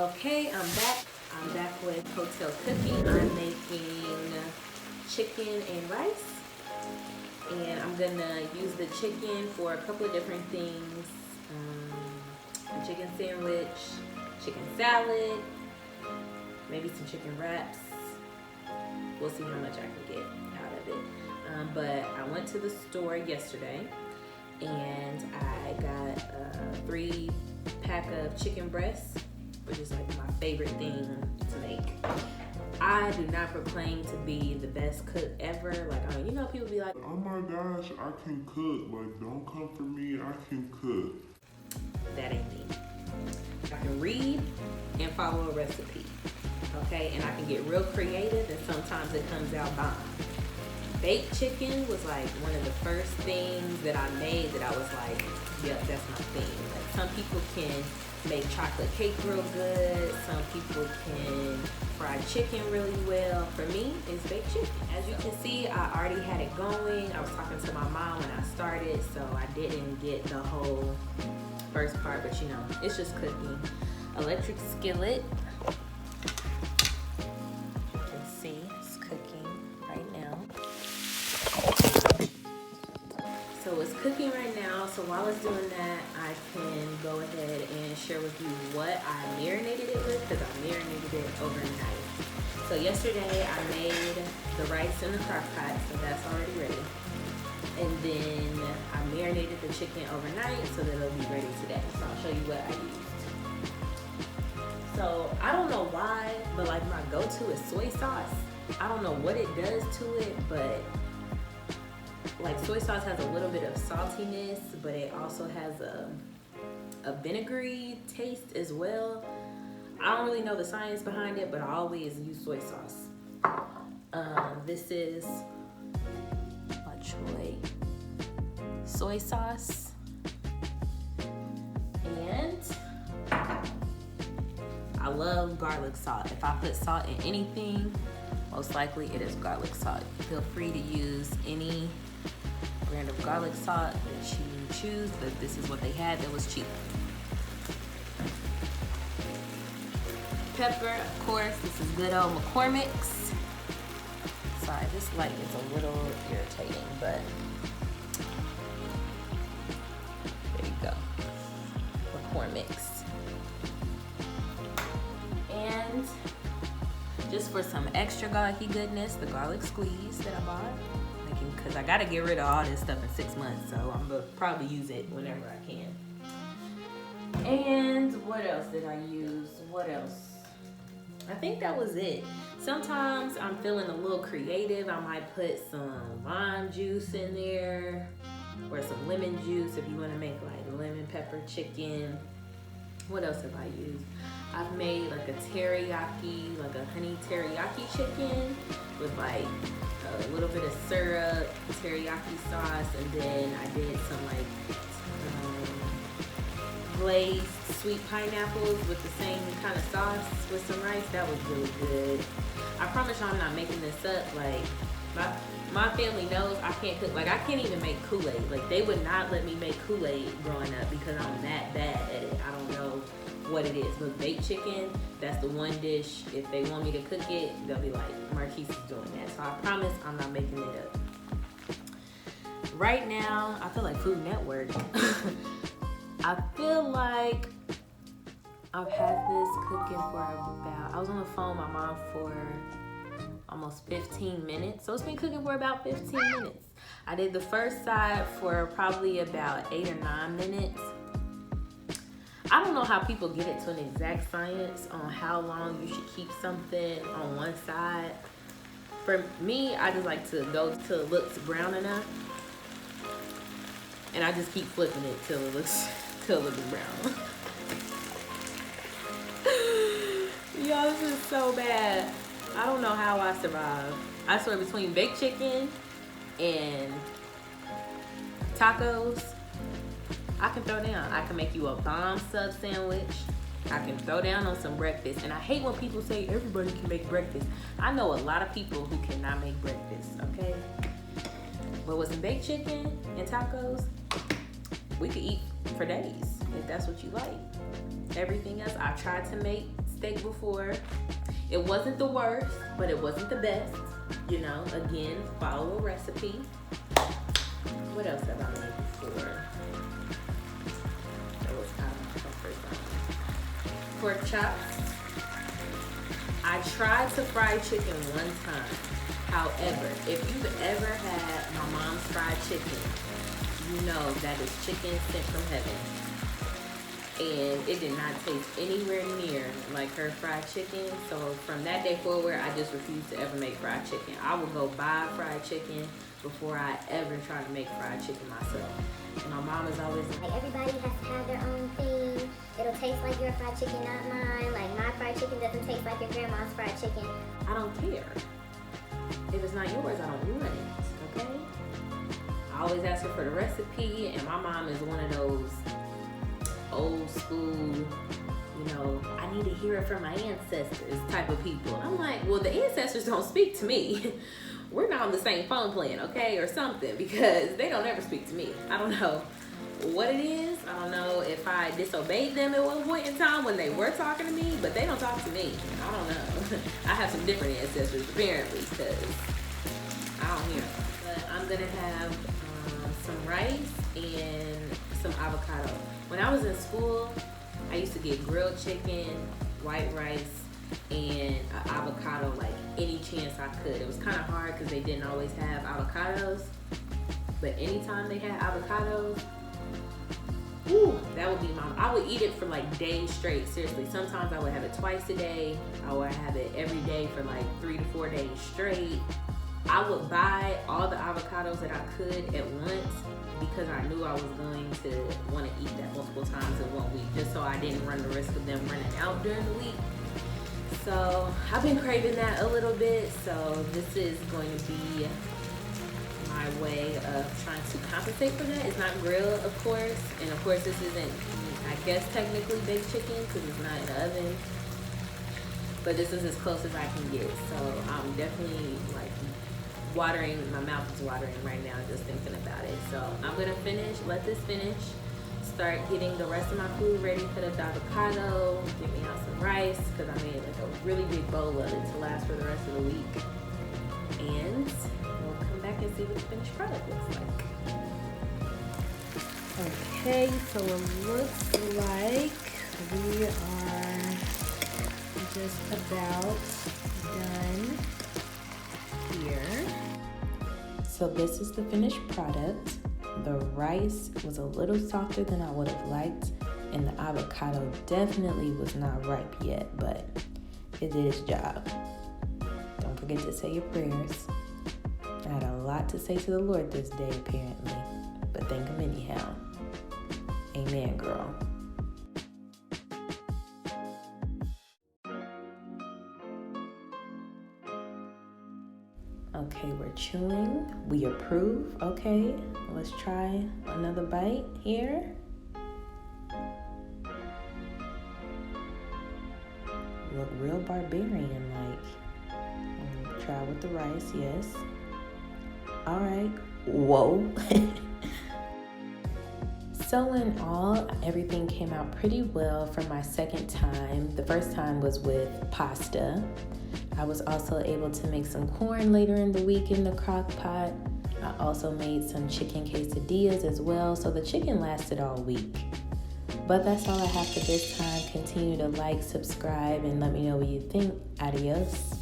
Okay, I'm back. I'm back with hotel cooking. I'm making chicken and rice. And I'm gonna use the chicken for a couple of different things. A chicken sandwich, chicken salad, maybe some chicken wraps. We'll see how much I can get out of it. But I went to the store yesterday and I got a 3-pack of chicken breasts, which is like my favorite thing to make. I do not proclaim to be the best cook ever. Like, you know, people be like, oh my gosh, I can cook. Like, don't come for me, I can cook. That ain't me. I can read and follow a recipe, okay? And I can get real creative, and sometimes it comes out bomb. Baked chicken was like one of the first things that I made that I was like, yep, that's my thing. Like, some people can make chocolate cake real good. Some people can fry chicken really well. For me, it's baked chicken. As you can see, I already had it going. I was talking to my mom when I started, so I didn't get the whole first part, but you know, it's just cooking. Electric skillet. You can see it's cooking right now. So it's cooking right now. So while it's doing that, I can go ahead and share with you what I marinated it with, because I marinated it overnight. So yesterday I made the rice in the crock pot, so that's already ready. And then I marinated the chicken overnight so that it'll be ready today. So I'll show you what I used. So I don't know why, but like my go-to is soy sauce. I don't know what it does to it, but like soy sauce has a little bit of saltiness, but it also has a vinegary taste as well. I don't really know the science behind it, but I always use soy sauce. This is soy sauce, and I love garlic salt. If I put salt in anything, most likely it is garlic salt. Feel free to use any brand of garlic salt that you choose, but this is what they had that was cheap. Pepper, of course, this is good old McCormick's. Sorry, this light is a little irritating, but there you go. McCormick's. And just for some extra garlicky goodness, the garlic squeeze that I bought. Because I gotta get rid of all this stuff in 6 months, so I'm gonna probably use it whenever I can. And what else did I use? What else? I think that was it. Sometimes I'm feeling a little creative. I might put some lime juice in there or some lemon juice if you want to make like lemon pepper chicken. What else have I used? I've made like a teriyaki, like a honey teriyaki chicken with like a little bit of syrup, teriyaki sauce, and then I did some like glazed sweet pineapples with the same kind of sauce with some rice. That was really good. I promise you I'm not making this up. Like my family knows I can't cook. Like I can't even make Kool-Aid. Like they would not let me make Kool-Aid growing up because I'm that bad at it. I don't know what it is, but baked chicken, that's the one dish. If they want me to cook it, they'll be like, Marquise is doing that. So I promise I'm not making it up. Right now, I feel like Food Network. I feel like I've had this cooking for about, I was on the phone with my mom for almost 15 minutes. So it's been cooking for about 15 minutes. I did the first side for probably about 8 or 9 minutes. I don't know how people get it to an exact science on how long you should keep something on one side. For me, I just like to go till it looks brown enough. And I just keep flipping it till it looks brown. Y'all, this is so bad. I don't know how I survive. I swear, between baked chicken and tacos, I can throw down. I can make you a bomb sub sandwich. I can throw down on some breakfast. And I hate when people say everybody can make breakfast. I know a lot of people who cannot make breakfast, okay? But with some baked chicken and tacos, we could eat for days if that's what you like. Everything else, I tried to make steak before. It wasn't the worst, but it wasn't the best. You know, again, follow a recipe. What else have I made before? That was out of my comfort zone. Pork chops. I tried to fry chicken one time. However, if you've ever had my mom's fried chicken, you know that is chicken sent from heaven. And it did not taste anywhere near like her fried chicken. So from that day forward, I just refused to ever make fried chicken. I will go buy fried chicken before I ever try to make fried chicken myself. And my mom is always like, everybody has to have their own thing. It'll taste like your fried chicken, not mine. Like, my fried chicken doesn't taste like your grandma's fried chicken. I don't care. If it's not yours, I don't want it, okay? I always ask her for the recipe, and my mom is one of those old school, you know, I need to hear it from my ancestors type of people. I'm like, well, the ancestors don't speak to me. We're not on the same phone plan, okay, or something, because they don't ever speak to me. I don't know what it is. I don't know if I disobeyed them at one point in time when they were talking to me, but they don't talk to me. I don't know. I have some different ancestors apparently, because I don't hear them. But I'm gonna have some rice and some avocado. When I was in school, I used to get grilled chicken, white rice, and an avocado like any chance I could. It was kind of hard because they didn't always have avocados, but anytime they had avocados, ooh, that would be I would eat it for like days straight, seriously. Sometimes I would have it twice a day. I would have it every day for like 3 to 4 days straight. I would buy all the avocados that I could at once because I knew I was going to want to eat that multiple times in 1 week, just so I didn't run the risk of them running out during the week. So I've been craving that a little bit, so this is going to be my way of trying to compensate for that. It's not grilled, of course, and of course this isn't, I guess, technically baked chicken because it's not in the oven, but this is as close as I can get. So I'm definitely like watering, my mouth is watering right now just thinking about it. So I'm gonna let this finish, start getting the rest of my food ready, cut up the avocado, get me out some rice, because I made like a really big bowl of it to last for the rest of the week. And we'll come back and see what the finished product looks like. Okay, so it looks like we are just about done here. So this is the finished product. The rice was a little softer than I would have liked, and the avocado definitely was not ripe yet, but it did its job. Don't forget to say your prayers. I had a lot to say to the Lord this day, apparently, but thank him anyhow. Amen, girl. Okay, we're chewing. We approve. Okay, let's try another bite here. Look real barbarian-like. Try with the rice, yes. All right. Whoa. So in all, everything came out pretty well for my second time. The first time was with pasta. I was also able to make some corn later in the week in the crock pot. I also made some chicken quesadillas as well, so the chicken lasted all week. But that's all I have for this time. Continue to like, subscribe, and let me know what you think. Adios.